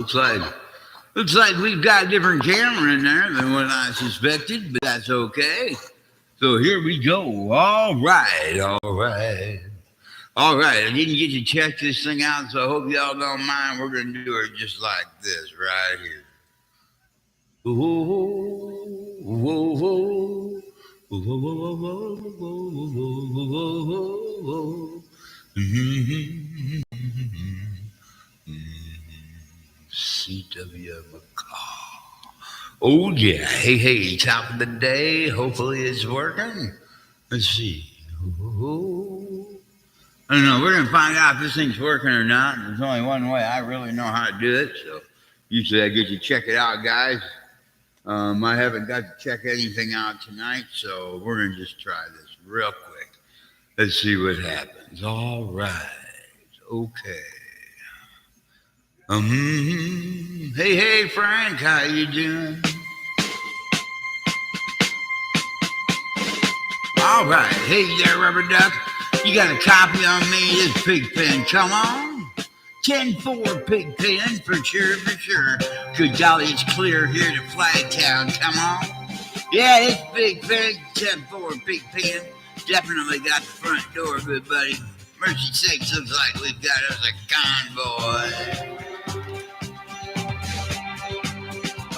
Looks like looks like we've got a different camera in there than what I suspected, but that's okay. So here we go. All right. I didn't get to check this thing out, so I hope y'all don't mind. We're gonna do it just like this right here. Whoa, whoa, whoa. Whoa, whoa, whoa, whoa, whoa, whoa, whoa, whoa. Mhm. C.W. McCall. Oh, yeah. Hey, top of the day. Hopefully it's working. Let's see. Oh, I don't know. We're going to find out if this thing's working or not. There's only one way I really know how to do it. So usually I get to check it out, guys. I haven't got to check anything out tonight, so we're going to just try this real quick. Let's see what happens. All right. Okay. Hey, Frank, how you doing? All right. Hey there, Rubber Duck. You got a copy on me, this Pigpen. Come on. 10-4 Pigpen, for sure. Good golly, it's clear here to Flagtown. Come on. Yeah, it's Pigpen, 10-4 Pigpen. Definitely got the front door, good buddy. Mercy sakes, looks like we've got us a convoy.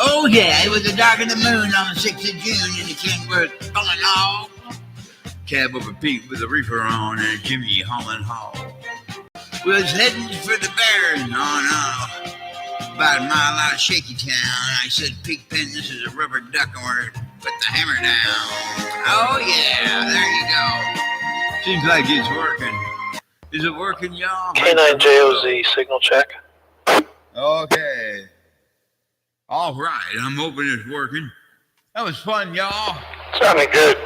Oh, yeah, it was the dark of the moon on the 6th of June in the Kenworth, Illinois. Cab over Pete with a reefer on and Jimmy Holland Hall. We was heading for the Bears. No. About a mile out of Shaky Town. I said, Pigpen, this is a Rubber Duck, and we're put the hammer down. Oh, yeah, there you go. Seems like it's working. Is it working, y'all? K9JOZ, signal check. Okay. All right, I'm hoping it's working. That was fun, y'all. Sounding good,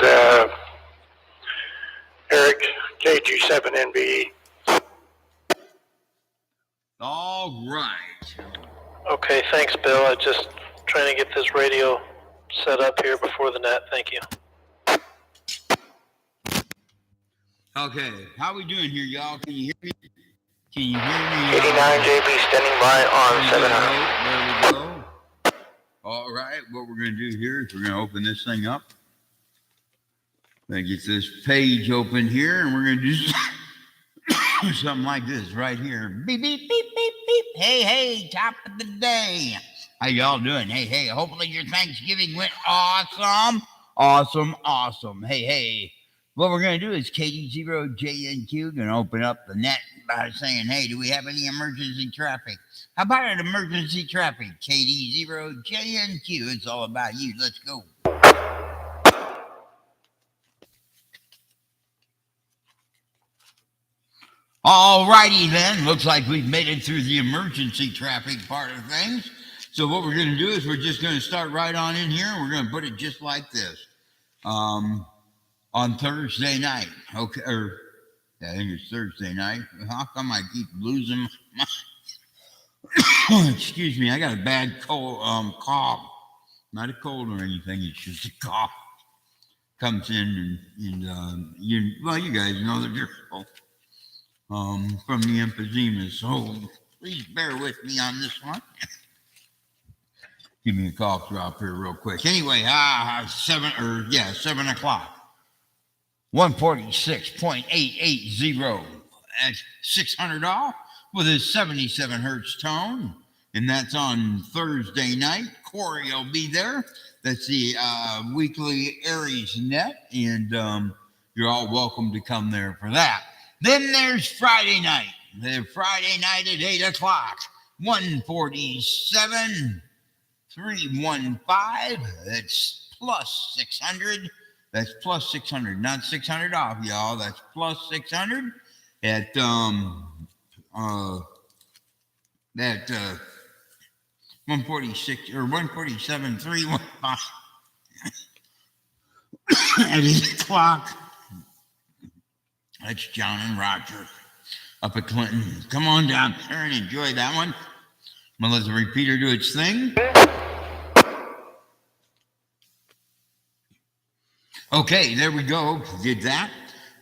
Eric, KG7NBE. All right. Okay, thanks, Bill. I just trying to get this radio set up here before the net. Thank you. Okay, how we doing here, y'all? Can you hear me? 89JB standing by on 700. There we go. All right, what we're going to do here is we're going to open this thing up. Going to get this page open here, and we're going to do something like this right here. Beep, beep, beep, beep, beep. Hey, top of the day. How y'all doing? Hey, hopefully your Thanksgiving went awesome. Awesome. Hey. What we're going to do is KD0JNQ going to open up the net by saying, hey, do we have any emergency traffic? How about an emergency traffic? KD0JNQ. It's all about you. Let's go. All righty then. Looks like we've made it through the emergency traffic part of things. So what we're going to do is we're just going to start right on in here. And we're going to put it just like this. On Thursday night. Okay, I think it's Thursday night. How come I keep losing my excuse me, I got a bad cold, cough. Not a cold or anything, it's just a cough. Comes in and you guys know the drill. From the emphysema, so please bear with me on this one. Give me a cough drop here real quick. Anyway, 7 o'clock. 146.880. That's 600 off with his 77 hertz tone. And that's on Thursday night. Corey will be there. That's the weekly Aries net. And you're all welcome to come there for that. Then there's Friday night. Friday night at 8 o'clock. 147.315. That's plus 600. That's plus 600, not 600 off, y'all. That's plus 600 at 146 or 147.315 at 8 o'clock. That's John and Roger up at Clinton. Come on down there and enjoy that one. I'm gonna let the repeater do its thing. Okay, there we go. Did that.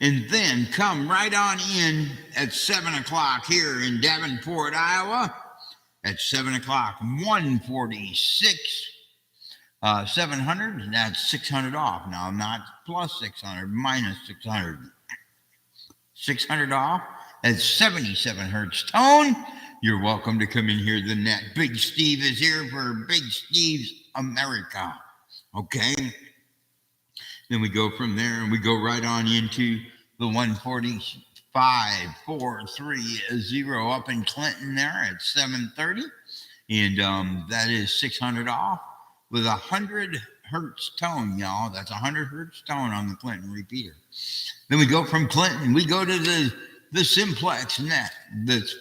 And then come right on in at 7 o'clock here in Davenport, Iowa. at 7 o'clock, 146. 700, that's 600 off. Now, not plus 600, minus 600. 600 off at 77 hertz tone. You're welcome to come in here. The net. Big Steve is here for Big Steve's America. Okay. Then we go from there and we go right on into the 145,430 up in Clinton there at 730. And that is 600 off with 100 hertz tone, y'all. That's 100 hertz tone on the Clinton repeater. Then we go from Clinton, we go to the Simplex net that's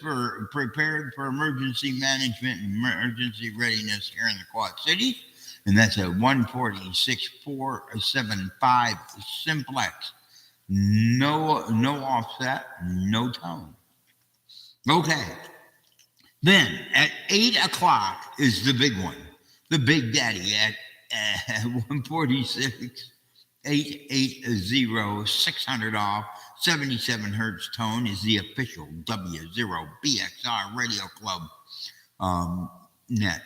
prepared for emergency management and emergency readiness here in the Quad Cities. And that's a 146,475 Simplex. No offset, no tone. Okay. Then at 8 o'clock is the big one. The big daddy at 146. 880, 600 off, 77 hertz tone is the official W0BXR Radio Club net.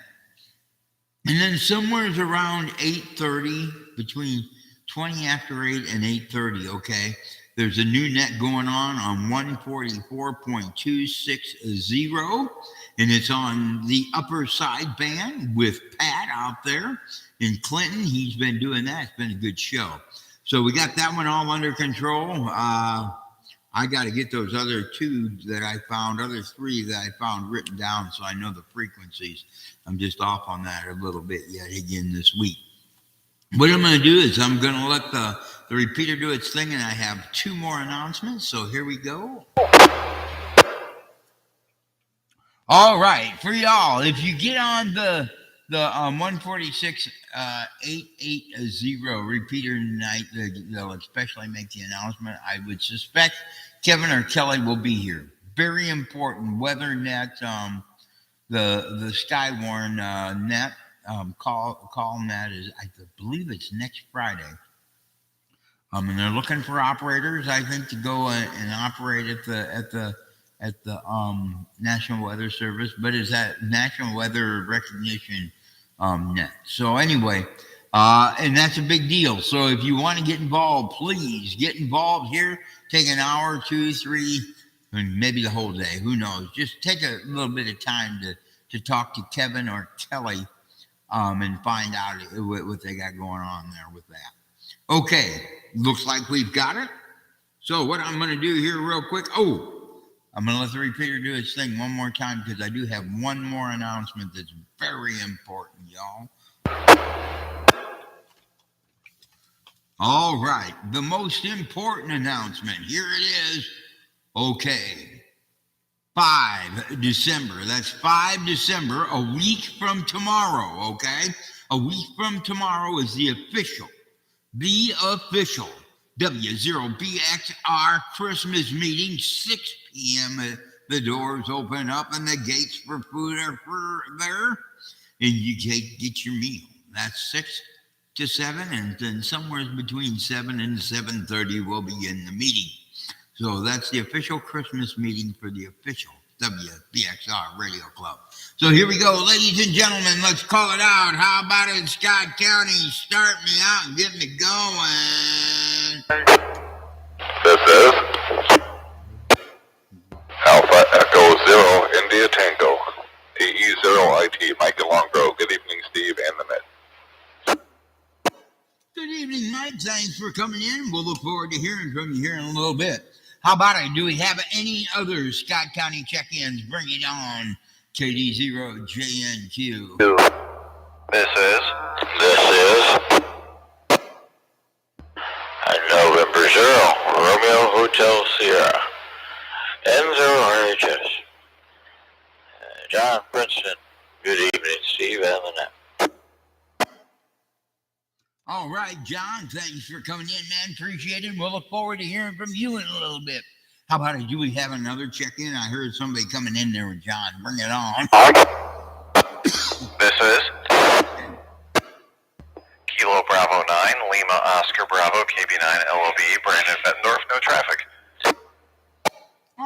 And then somewhere around 8:30, between 20 after 8 and 8:30, okay, there's a new net going on 144.260, and it's on the upper side band with Pat out there in Clinton. He's been doing that. It's been a good show. So we got that one all under control. I got to get those other two that I found, other three that I found written down so I know the frequencies. I'm just off on that a little bit yet again this week. What I'm going to do is I'm going to let the repeater do its thing, and I have two more announcements. So here we go. All right, for y'all, if you get on the 146 880 repeater tonight, they'll especially make the announcement. I would suspect Kevin or Kelly will be here. Very important weather net, the Skywarn net call net is, I believe it's next Friday. And they're looking for operators, I think, to go and operate at the National Weather Service, but it's that National Weather Recognition net. So anyway, and that's a big deal. So if you want to get involved, please get involved here. Take an hour, 2, 3, and maybe the whole day. Who knows? Just take a little bit of time to talk to Kevin or Kelly and find out what they got going on there with that. Okay, looks like we've got it. So what I'm going to do here real quick. I'm going to let the repeater do its thing one more time because I do have one more announcement that's very important, y'all. All right, the most important announcement. Here it is. Okay, 5 December. That's 5 December, a week from tomorrow, okay? A week from tomorrow is the official W0BXR Christmas meeting, 6 p.m. The doors open up and the gates for food are there, and you get your meal. That's 6 to 7, and then somewhere between 7 and 7:30 we'll begin the meeting. So that's the official Christmas meeting for the official WBXR Radio Club. So here we go, ladies and gentlemen. Let's call it out. How about it, Scott County? Start me out and get me going. This is Alpha Echo Zero India Tango. AE0IT Mike and Longgrove. Good evening, Steve and the Met. Good evening, Mike. Thanks for coming in. We'll look forward to hearing from you here in a little bit. How about it? Do we have any other Scott County check-ins? Bring it on. KD0JNQ. This is November 0, Romeo Hotel Sierra, N0RHS. John Princeton. Good evening, Steve and the Net. All right, John, thanks for coming in, man. Appreciate it. We'll look forward to hearing from you in a little bit. How about it? Do we have another check-in? I heard somebody coming in there with John. Bring it on. This is Kilo Bravo 9, Lima Oscar Bravo, KB9 LOB, Brandon Bettendorf, no traffic.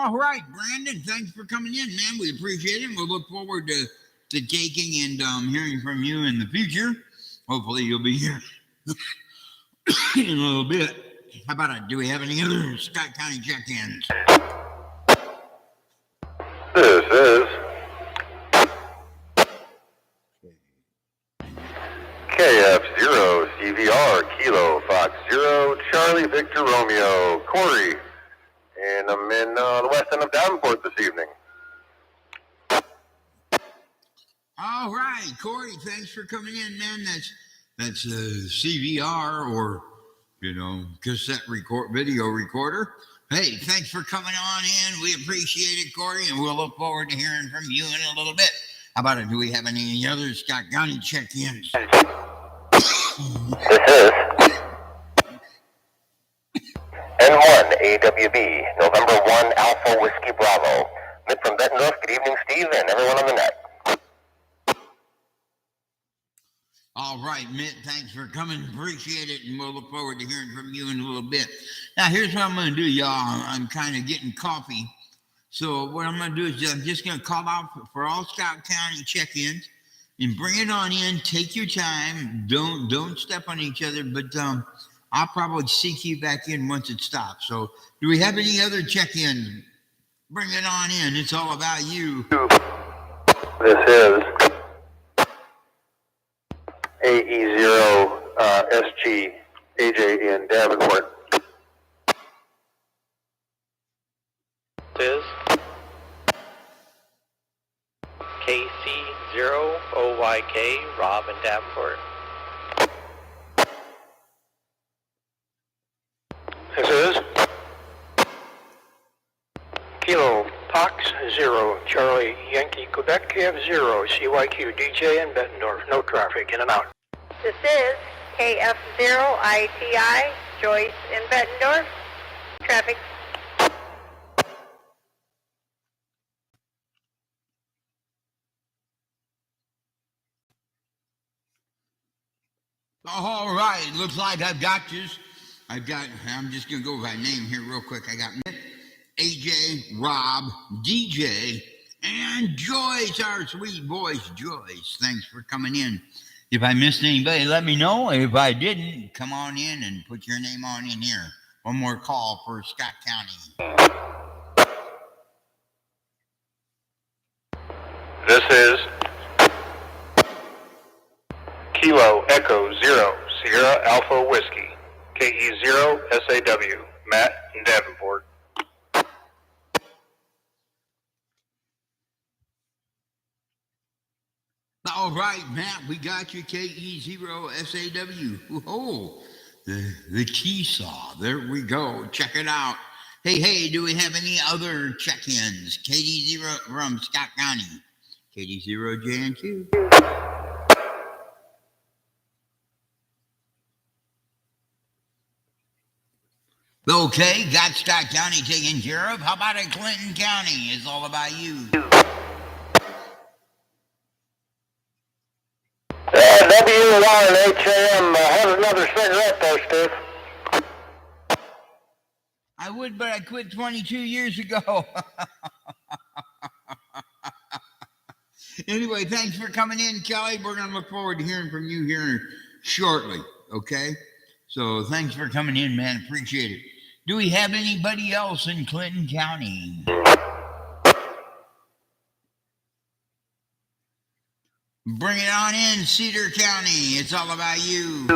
All right, Brandon, thanks for coming in, man. We appreciate it. We'll look forward to taking and hearing from you in the future. Hopefully you'll be here in a little bit. How about it? Do we have any other Scott County check-ins? This is KF0 CVR Kilo Fox 0 Charlie Victor Romeo Corey, and I'm in the west end of Davenport this evening. All right, Corey, thanks for coming in, man. That's a CVR or, cassette video recorder. Hey, thanks for coming on in. We appreciate it, Corey, and we'll look forward to hearing from you in a little bit. How about it? Do we have any other Scott County check-ins? This is N1 AWB, November 1 Alpha Whiskey Bravo. Mitt from Bettendorf, good evening, Steve, and everyone on the net. All right, Mitt, thanks for coming. Appreciate it, and we'll look forward to hearing from you in a little bit. Now, here's what I'm going to do, y'all. I'm kind of getting coffee. So what I'm going to do is I'm just going to call out for all Scott County check-ins and bring it on in. Take your time. Don't step on each other, but I'll probably seek you back in once it stops. So do we have any other check-ins? Bring it on in. It's all about you. This is AE0 SG AJ in Davenport. This is KC0OYK Rob in Davenport. This is Kilo Fox 0 Charlie Yankee Quebec F0 CYQ DJ in Bettendorf. No traffic, in and out. This is KF0ITI Joyce in Bettendorf. Traffic. All right, looks like I've got you. I'm just going to go by name here real quick. I got Mitt, AJ, Rob, DJ, and Joyce, our sweet voice, Joyce. Thanks for coming in. If I missed anybody, let me know. If I didn't, come on in and put your name on in here. One more call for Scott County. This is Kilo Echo 0 Sierra Alpha Whiskey KE0 SAW Matt in Davenport. All right, Matt, we got you, KE0 SAW. Oh, the key saw. There we go. Check it out. Hey, do we have any other check-ins? KD0 from Scott County. KD0 JNQ. Okay, got Scott County taken care of. How about in Clinton County? It's all about you. W1HAM has another cigarette there, Steve. I would, but I quit 22 years ago. Anyway, thanks for coming in, Kelly. We're going to look forward to hearing from you here shortly, okay? So thanks for coming in, man. Appreciate it. Do we have anybody else in Clinton County? Bring it on in, Cedar County. It's all about you.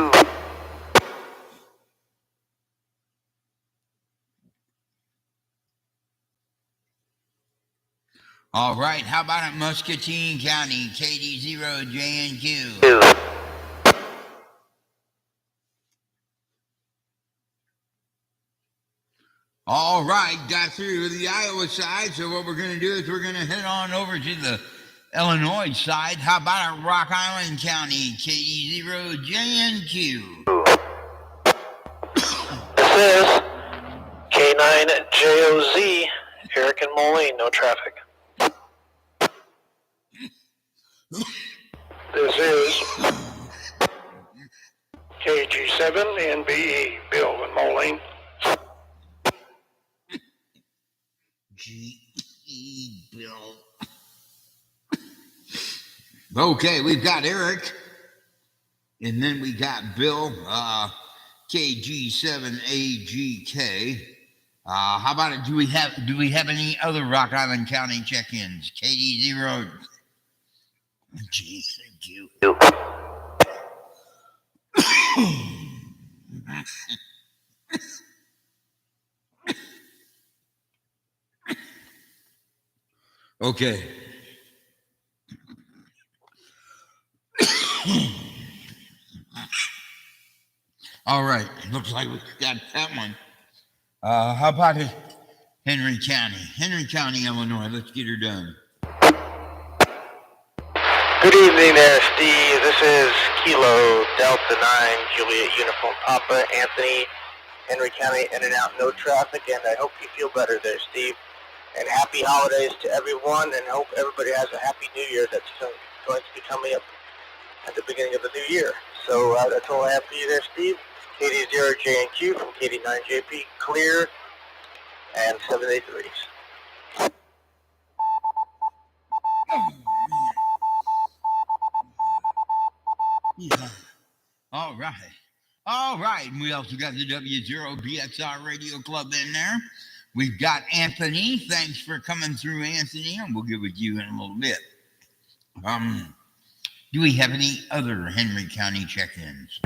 All right, how about it, Muscatine County, KD0 JNQ? All right, got through the Iowa side, so what we're going to do is we're going to head on over to the Illinois side. How about Rock Island County, KD0 JNQ? This is K9JOZ Eric and Moline. No traffic. This is KG7NBE Bill and Moline. KGE Bill. Okay, we've got Eric, and then we got Bill, KG7AGK. How about it? Do we have any other Rock Island County check-ins? KD0. Gee, thank you. Okay. All right. Looks like we got that one. How about it? Henry County, Illinois. Let's get her done. Good evening there, Steve. This is Kilo Delta 9, Juliet Uniform Papa, Anthony, Henry County, in and out, no traffic, and I hope you feel better there, Steve. And happy holidays to everyone, and hope everybody has a happy new year that's going to be coming up at the beginning of the new year. So that's all I have for you there, Steve. KD0JNQ from KD9JP, clear, and 783s. Yeah. All right. And we also got the W0BXR Radio Club in there. We've got Anthony. Thanks for coming through, Anthony, and we'll get with you in a little bit. Do we have any other Henry County check-ins?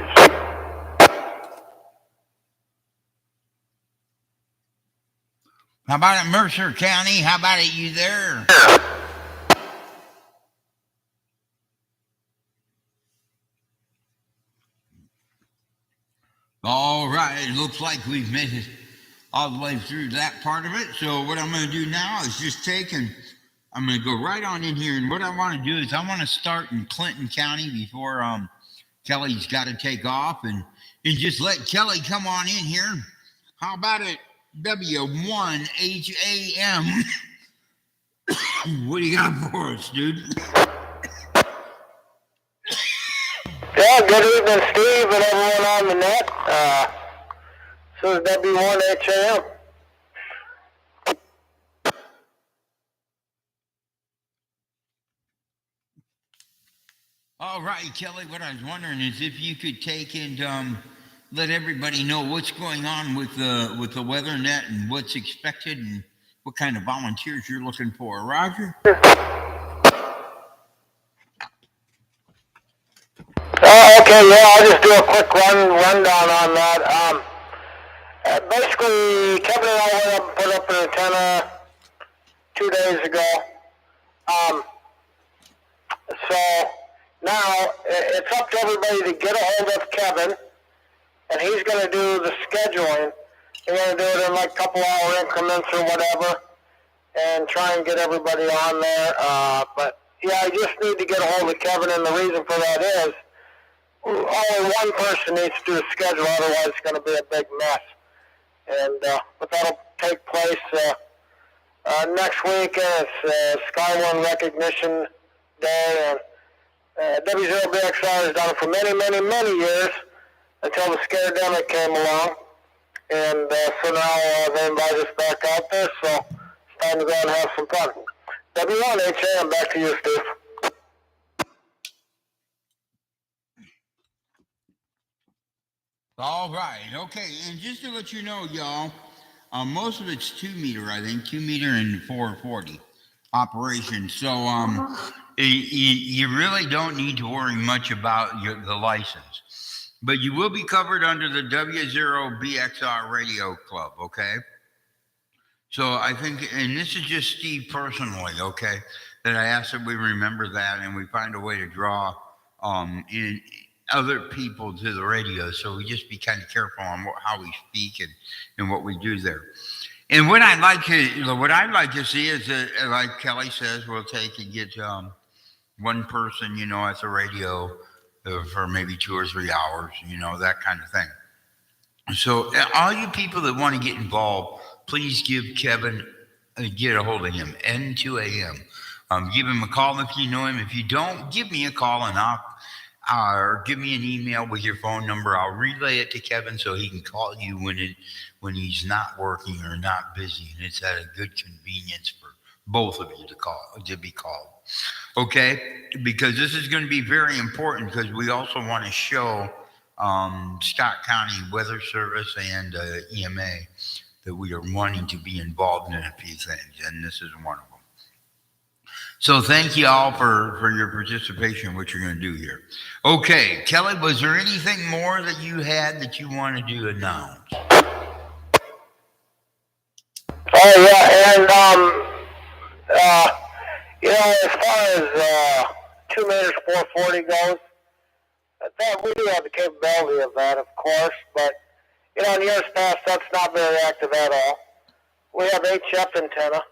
How about it, Mercer County? How about it, you there? All right, it looks like we've made it all the way through that part of it. So what I'm going to do now is just I'm going to go right on in here. And what I want to do is I want to start in Clinton County before Kelly's got to take off and just let Kelly come on in here. How about it, W1HAM? What do you got for us, dude? Yeah, good evening, Steve, and everyone on the net. So is W1HAM. All right, Kelly, what I was wondering is if you could take and let everybody know what's going on with the weather net and what's expected and what kind of volunteers you're looking for. Roger? Okay, yeah, I'll just do a quick rundown on that. Basically, Kevin and I went up and put up an antenna 2 days ago. So now it's up to everybody to get a hold of Kevin, and he's going to do the scheduling. He's going to do it in like a couple hour increments or whatever, and try and get everybody on there. But yeah, I just need to get a hold of Kevin, and the reason for that is only one person needs to do the schedule, otherwise it's going to be a big mess. And but that'll take place next week, and it's Sky One Recognition Day, and W0BXR has done it for many, many, many years until the Scaredemic came along, and so now they invite us back out there, so it's time to go and have some fun. W1HAM, back to you, Steve. All right, okay, and just to let you know, y'all, most of it's 2 meter, I think, 2 meter and 440 operation. So you really don't need to worry much about the license, but you will be covered under the W0BXR Radio Club, okay? So I think, and this is just Steve personally, okay, that I asked that we remember that and we find a way to draw in other people to the radio, so we just be kind of careful on how we speak and what we do there. And what I'd like to see is that, like Kelly says, we'll take and get one person, at the radio for maybe 2 or 3 hours, that kind of thing. So all you people that want to get involved, please give Kevin, get a hold of him, N2AM. Give him a call if you know him. If you don't, give me a call and or give me an email with your phone number. I'll relay it to Kevin so he can call you when he's not working or not busy, and it's at a good convenience for both of you to be called. Okay, because this is going to be very important because we also want to show Scott County Weather Service and EMA that we are wanting to be involved in a few things, and this is one of them. So thank you all for your participation, what you're going to do here. Okay, Kelly, was there anything more that you had that you wanted to announce? Oh yeah, and as far as 2 meters 440 goes, that we do have the capability of that, of course, but in years past that's not very active at all. We have HF antenna,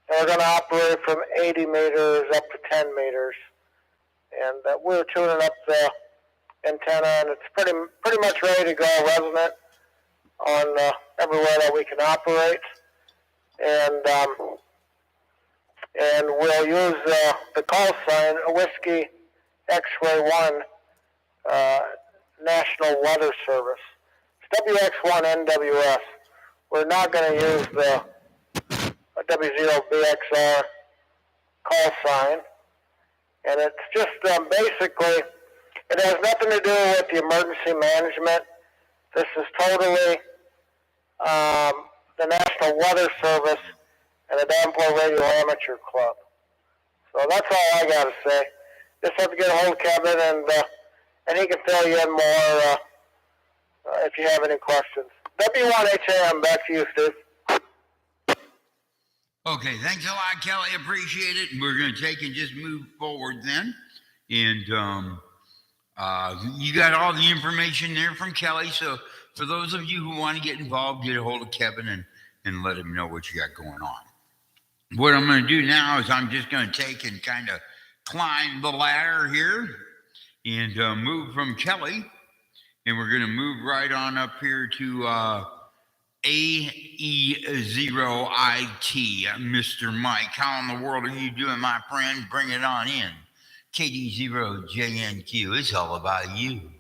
and we're going to operate from 80 meters up to 10 meters, and we're tuning up the antenna, and it's pretty much ready to go, resonant on everywhere that we can operate, and we'll use the call sign Whiskey X-Ray 1 National Weather Service. It's WX1 NWS. We're not going to use the W0BXR call sign, and it's just basically, it has nothing to do with the emergency management. This is totally the National Weather Service and the Davenport Radio Amateur Club. So that's all I got to say. Just have to get a hold of Kevin, and he can fill you in more if you have any questions. W1HAM, back to you, Steve. Okay, thanks a lot, Kelly. Appreciate it. We're going to take and just move forward then. And you got all the information there from Kelly. So for those of you who want to get involved, get a hold of Kevin and let him know what you got going on. What I'm going to do now is I'm just going to take and kind of climb the ladder here and move from Kelly. And we're going to move right on up here to AE0IT, Mr. Mike. How in the world are you doing, my friend? Bring it on in. KD0JNQ, it's all about you.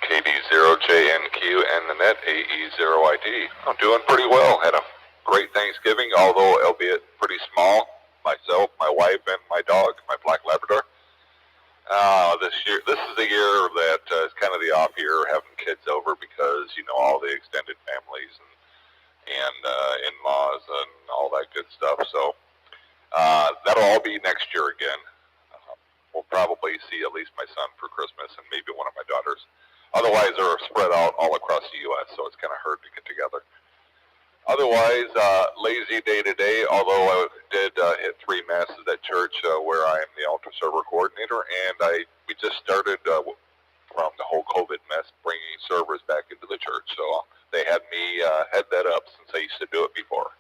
KD0JNQ and the net AE0IT. I'm doing pretty well. Had a great Thanksgiving, although albeit pretty small. Myself, my wife, and my dog, my black Labrador. This is the year that is kind of the off year, having kids over because all the extended families and in-laws and all that good stuff. So that'll all be next year again. We'll probably see at least my son for Christmas and maybe one of my daughters. Otherwise, they're spread out all across the U.S., so it's kind of hard to get together. Otherwise, lazy day to day, although I did hit 3 masses at church where I am the altar server coordinator, and we just started from the whole COVID mess bringing servers back into the church. So they had me head that up since I used to do it before.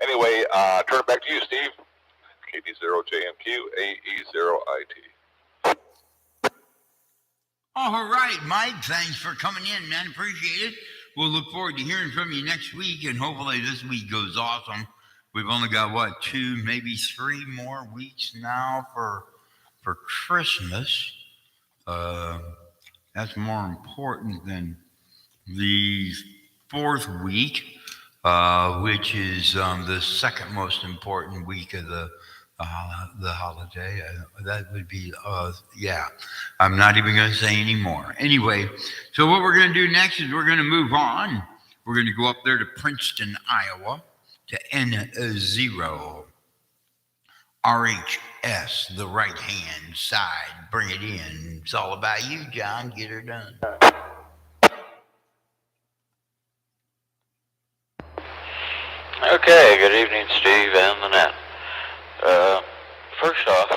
Anyway, turn it back to you, Steve. KD0JMQ, AE0IT. All right, Mike, thanks for coming in, man. Appreciate it. We'll look forward to hearing from you next week, and hopefully this week goes awesome. We've only got, 2, maybe 3 more weeks now for Christmas. That's more important than the 4th week, which is the second most important week of the holiday. That would be, I'm not even going to say any more. Anyway, so what we're going to do next is we're going to move on. We're going to go up there to Princeton, Iowa, to N0 RHS, the right-hand side. Bring it in. It's all about you, John. Get her done. Okay, good evening, Steve and the net. First off,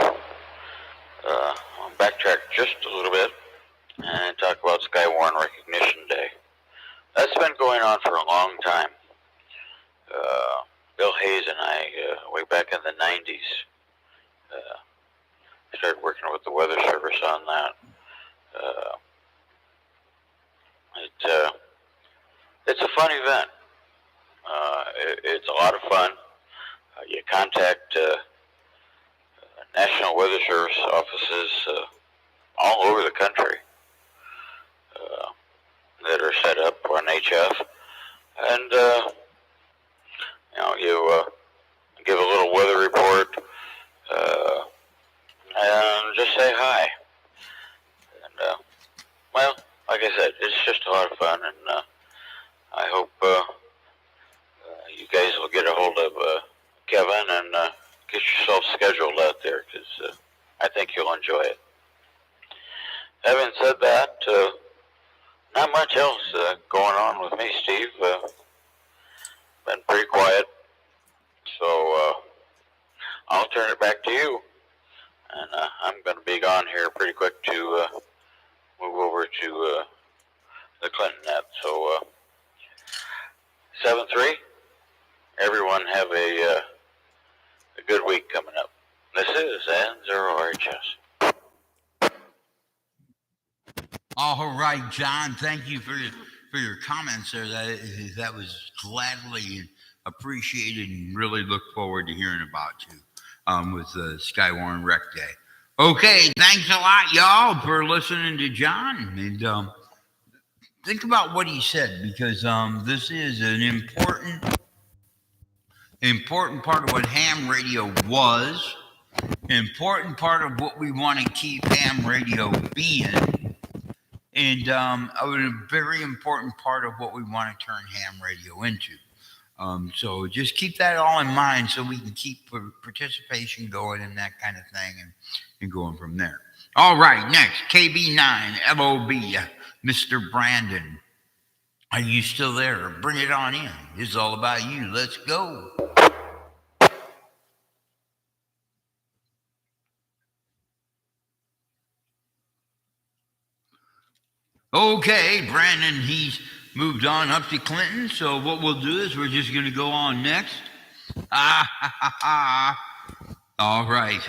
I'll backtrack just a little bit and talk about Skywarn Recognition Day. That's been going on for a long time. Bill Hayes and I, way back in the 90s, started working with the Weather Service on that. It's a fun event. It's a lot of fun. You contact National Weather Service offices all over the country that are set up on HF. And, you give a little weather report and just say hi. And, well, like I said, it's just a lot of fun, and I hope you guys will get a hold of Kevin and get yourself scheduled out there, because I think you'll enjoy it. Having said that, not much else going on with me, Steve. Been pretty quiet, so I'll turn it back to you. And I'm going to be gone here pretty quick to move over to the Clinton net. So 7-3, everyone have a good week coming up. This is N0RHS. All right, John. Thank you for your comments there. That was gladly appreciated, and really look forward to hearing about you with the Skywarn Rec Day. Okay, thanks a lot, y'all, for listening to John. And think about what he said, because this is an important part of what ham radio was, important part of what we want to keep ham radio being, and a very important part of what we want to turn ham radio into. So just keep that all in mind, so we can keep participation going and that kind of thing, and going from there. All right, next, KB9 LOB, Mr. Brandon. Are you still there? Bring it on in. It's all about you. Let's go. Okay, Brandon, he's moved on up to Clinton. So what we'll do is we're just going to go on next. All right.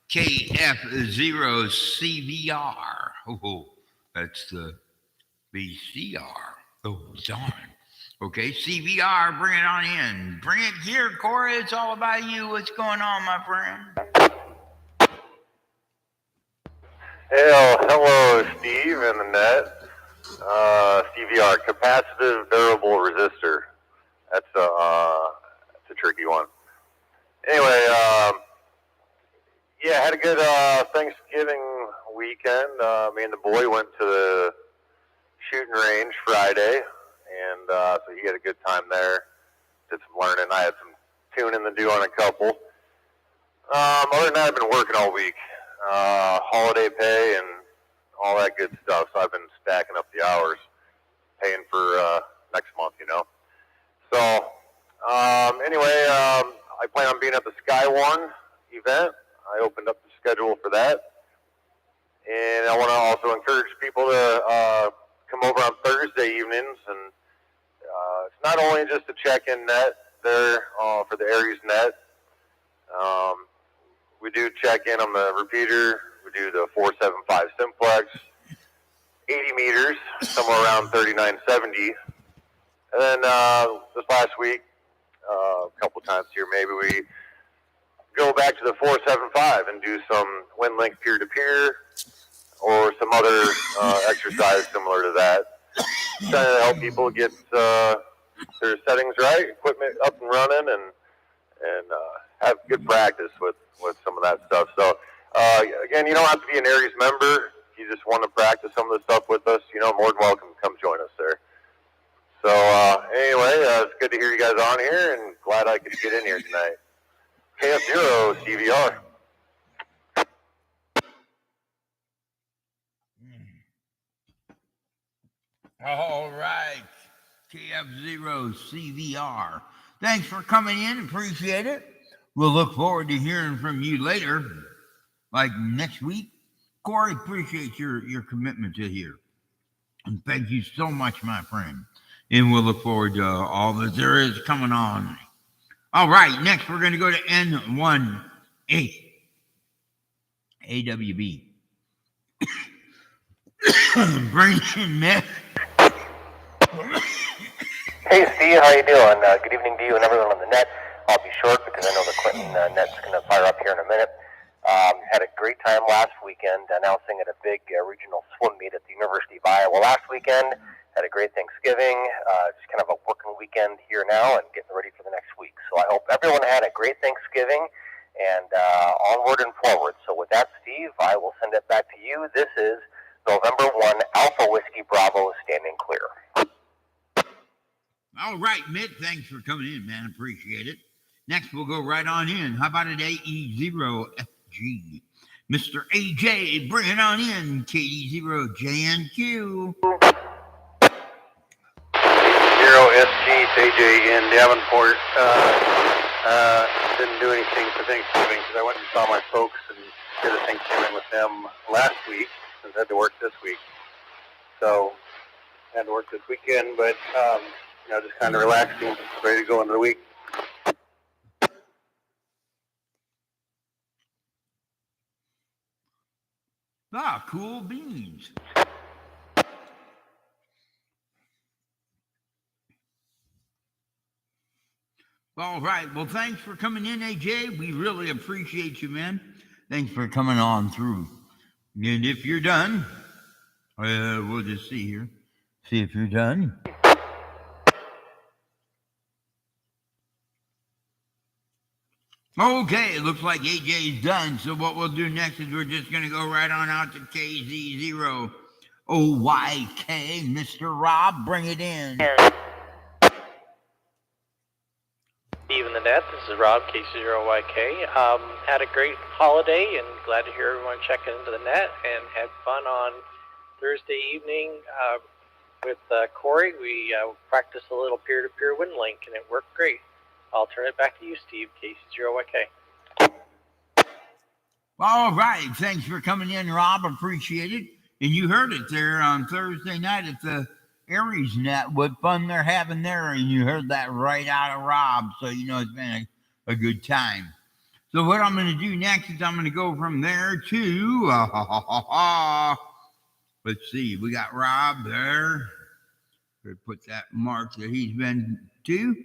KF0CVR. Oh, that's the BCR. Oh, darn. Okay, CVR, bring it on in. Bring it here, Corey. It's all about you. What's going on, my friend? Hello, Steve and the net. CVR, capacitive variable resistor. That's a tricky one. Anyway, yeah, had a good Thanksgiving weekend. Me and the boy went to the shooting range Friday, and so he had a good time there. Did some learning. I had some tuning to do on a couple. Other than that, I've been working all week. Holiday pay and all that good stuff. So I've been stacking up the hours, paying for next month, you know. So anyway, I plan on being at the Skywarn event. I opened up the schedule for that. And I want to also encourage people to come over on Thursday evenings. And it's not only just a check-in net there for the Aries net. We do check in on the repeater. We do the 475 simplex, 80 meters, somewhere around 3970. And then this last week, a couple times here, maybe we go back to the 475 and do some WinLink peer-to-peer or some other exercise similar to that. Trying to help people get their settings right, equipment up and running, and have good practice with some of that stuff. So, again, you don't have to be an Aries member. If you just want to practice some of the stuff with us, more than welcome to come join us there. So, anyway, it's good to hear you guys on here, and glad I could get in here tonight. KF0 CVR. All right, KF0 CVR. Thanks for coming in. Appreciate it. We'll look forward to hearing from you later, like next week. Corey, appreciate your commitment to here. And thank you so much, my friend. And we'll look forward to all that there is coming on. All right, next we're going to go to N1A. AWB. Bring in Mick. Hey, Steve, how you doing? Good evening to you and everyone on the net. I'll be short because I know the Clinton net's going to fire up here in a minute. Had a great time last weekend announcing at a big regional swim meet at the University of Iowa last weekend. Had a great Thanksgiving. Just kind of a working weekend here now and getting ready for the next week. So I hope everyone had a great Thanksgiving and onward and forward. So with that, Steve, I will send it back to you. This is November 1 Alpha Whiskey Bravo standing clear. All right, Mitt, thanks for coming in, man. Appreciate it. Next, we'll go right on in. How about an AE0FG? Mr. AJ, bring it on in. KD0JNQ. 0SG, it's AJ in Davenport. Didn't do anything for Thanksgiving because I went and saw my folks and did a Thanksgiving with them last week since I had to work this week. So I had to work this weekend, but just kind of relaxing, ready to go into the week. Ah, cool beans. All right. Well, thanks for coming in, AJ. We really appreciate you, man. Thanks for coming on through. And if you're done, we'll just see here. See if you're done. Okay, it looks like AJ's done. So what we'll do next is we're just going to go right on out to KZ0OYK. Mr. Rob, bring it in. Steve in the net, this is Rob, KC0YK. Had a great holiday and glad to hear everyone checking into the net and had fun on Thursday evening with Corey. We practiced a little peer-to-peer wind link and it worked great. I'll turn it back to you, Steve, KC0YK. All right. Thanks for coming in, Rob. Appreciate it. And you heard it there on Thursday night at the Aries Net. What fun they're having there. And you heard that right out of Rob. So, you know, it's been a good time. So what I'm going to do next is I'm going to go from there to, let's see, we got Rob there. Put that mark that he's been to.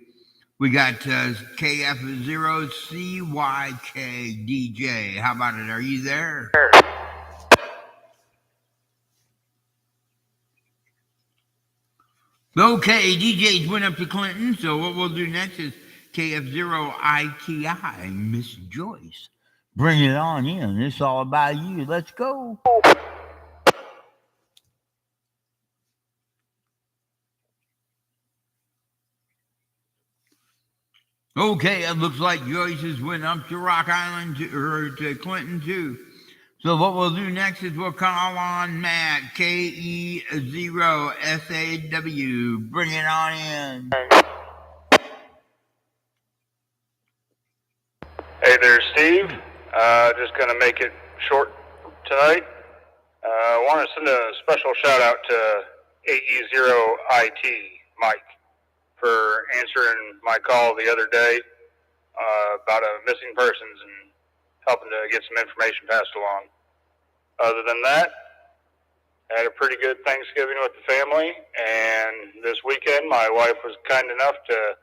We got KF0CYK How about it? Are you there? Sure. Okay, DJs went up to Clinton. So what we'll do next is KF0ITI, Miss Joyce. Bring it on in. It's all about you. Let's go. Okay, it looks like Joyce's went up to Rock Island or to Clinton too. So what we'll do next is we'll call on Matt, KE0SAW. Bring it on in. Hey there, Steve. Just going to make it short tonight. I want to send a special shout out to AE0IT, Mike, for answering my call the other day about a missing persons and helping to get some information passed along. Other than that, I had a pretty good Thanksgiving with the family, and this weekend my wife was kind enough to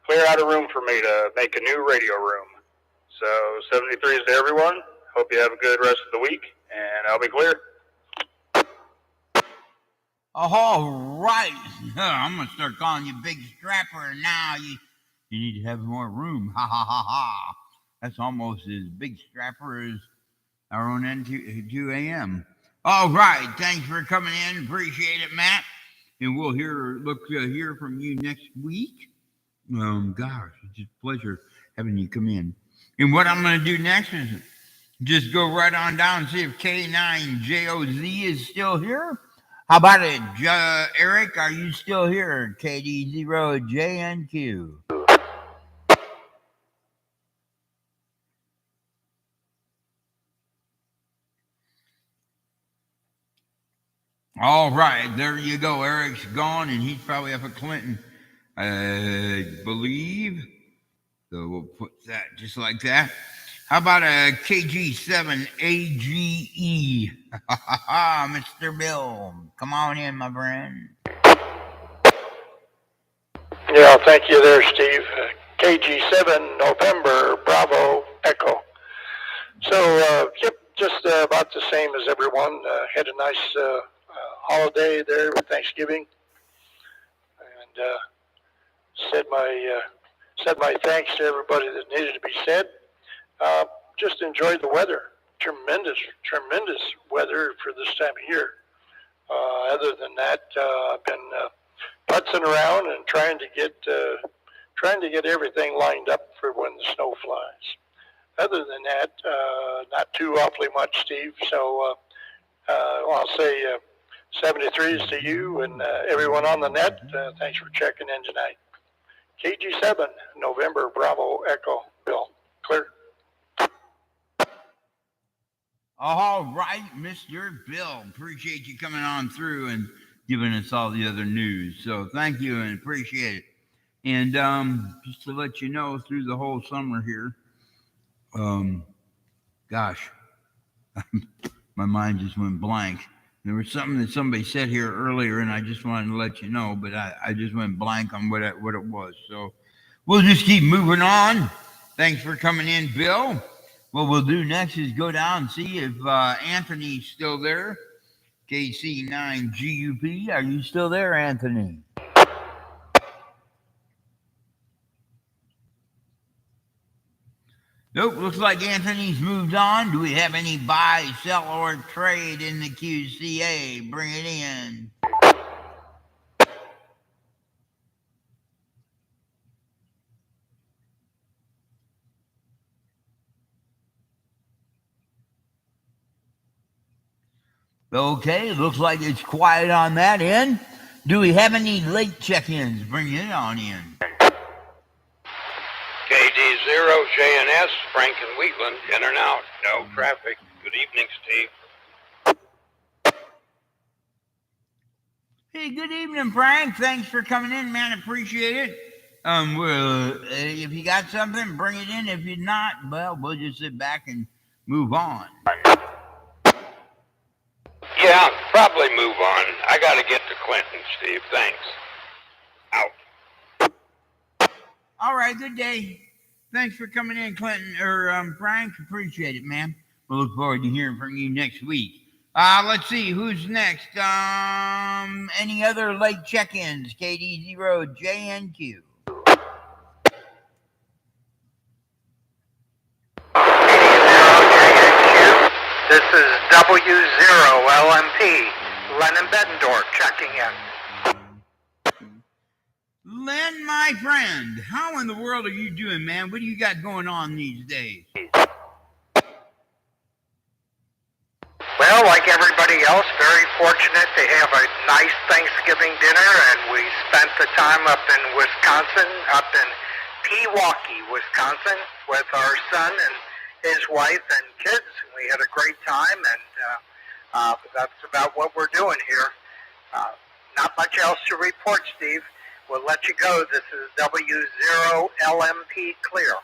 clear out a room for me to make a new radio room. So 73s to everyone. Hope you have a good rest of the week, and I'll be clear. All right. I'm going to start calling you Big Strapper now. You need to have more room. Ha, ha, ha, ha. That's almost as Big Strapper as our own N2 AM. All right. Thanks for coming in. Appreciate it, Matt. And we'll look to hear from you next week. Gosh, it's just a pleasure having you come in. And what I'm going to do next is just go right on down and see if K9JOZ is still here. How about it, Eric? Are you still here? KD0JNQ. All right, there you go. Eric's gone, and he's probably up at Clinton, I believe. So we'll put that just like that. How about a KG7AGE? Mr. Bill, come on in, my friend. Yeah, thank you there, Steve. KG7 November Bravo Echo. Yep, just about the same as everyone. Had a nice holiday there with Thanksgiving, and said my thanks to everybody that needed to be said. Just enjoyed the weather. Tremendous weather for this time of year. Other than that, I've been putzing around and trying to get everything lined up for when the snow flies. Other than that, not too awfully much, Steve. So I'll say 73s to you and everyone on the net. Thanks for checking in tonight. KG7, November, Bravo, Echo, Bill. Clear. All right, Mr. Bill. Appreciate you coming on through and giving us all the other news. So thank you and appreciate it. And just to let you know, through the whole summer here, gosh, my mind just went blank. There was something that somebody said here earlier, and I just wanted to let you know, but I just went blank on what it was. So we'll just keep moving on. Thanks for coming in, Bill. What we'll do next is go down and see if Anthony's still there. KC9GUP, are you still there, Anthony? Nope, looks like Anthony's moved on. Do we have any buy, sell, or trade in the QCA? Bring it in. Okay, looks like it's quiet on that end. Do we have any late check-ins? Bring it on in. KD0, JNS, Frank and Wheatland, in and out. No traffic. Good evening, Steve. Hey, good evening, Frank. Thanks for coming in, man. Appreciate it. Well, if you got something, bring it in. If you're not, well, we'll just sit back and move on. Yeah, probably move on. I gotta get to Clinton, Steve. Thanks. Out. All right, good day. Thanks for coming in, Clinton, or Frank. Appreciate it, man. We'll look forward to hearing from you next week. Let's see, who's next? Any other late check-ins? KD0, JNQ. This is W0LMP, Lennon Bettendorf checking in. Len, my friend, how in the world are you doing, man? What do you got going on these days? Well, like everybody else, very fortunate to have a nice Thanksgiving dinner, and we spent the time up in Wisconsin, up in Pewaukee, Wisconsin, with our son and his wife and kids. We had a great time, and that's about what we're doing here. Not much else to report, Steve. We'll let you go. This is W0LMP clear.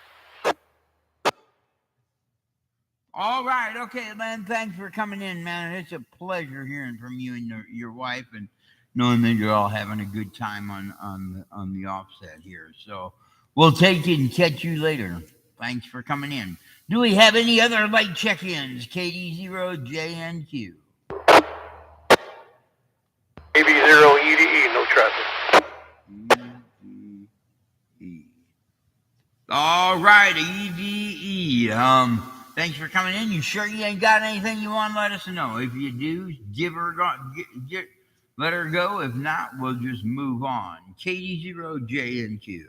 All right. Okay, man. Thanks for coming in, man. It's a pleasure hearing from you and your wife and knowing that you're all having a good time on the offset here. So we'll take it and catch you later. Thanks for coming in. Do we have any other late check-ins? KD0JNQ. AB0EDE, no traffic. All right, EDE. Thanks for coming in. You sure you ain't got anything you want to let us know? If you do, let her go. If not, we'll just move on. KD0JNQ.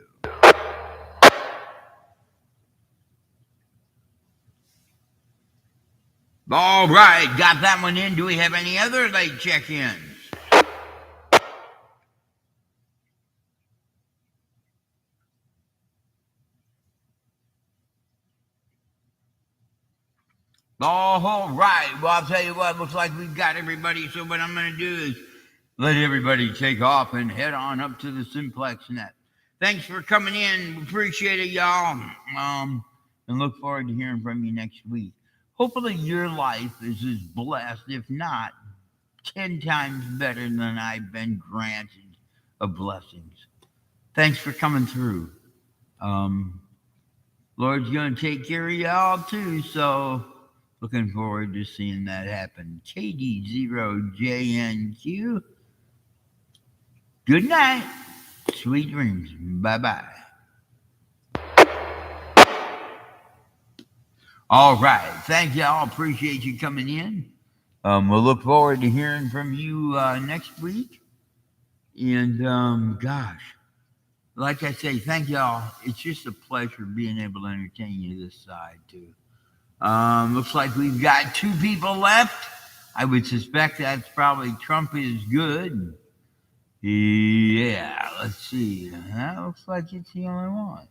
All right, got that one in. Do we have any other late check-ins? All right. Well, I'll tell you what, looks like we've got everybody. So what I'm going to do is let everybody take off and head on up to the Simplex Net. Thanks for coming in. Appreciate it, y'all. And look forward to hearing from you next week. Hopefully your life is as blessed, if not 10 times better than I've been granted of blessings. Thanks for coming through. Lord's going to take care of y'all too, so Looking forward to seeing that happen. KD0JNQ. Good night. Sweet dreams. Bye-bye. All right. Thank y'all. Appreciate you coming in. We'll look forward to hearing from you next week. And gosh, like I say, thank y'all. It's just a pleasure being able to entertain you this side too. Looks like we've got 2 people left. I would suspect that's probably Trump is good. Yeah, let's see. That looks like it's the only one.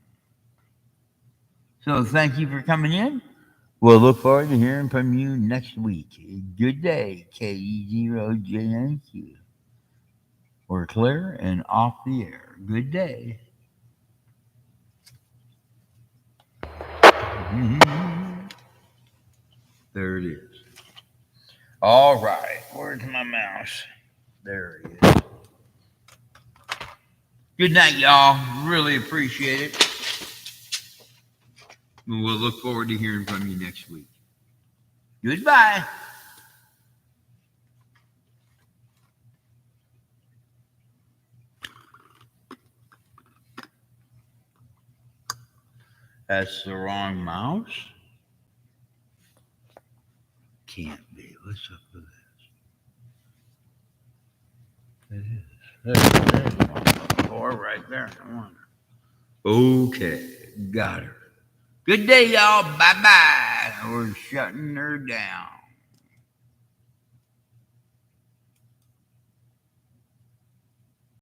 So thank you for coming in. We'll look forward to hearing from you next week. Good day, KE0JNQ. We're clear and off the air. Good day. There it is. All right. Where's my mouse? There it is. Good night, y'all. Really appreciate it. And we'll look forward to hearing from you next week. Goodbye. That's the wrong mouse. Can't be. What's up with this? It is. There's one. 4 right there. Okay. Got her. Good day, y'all. Bye-bye. We're shutting her down.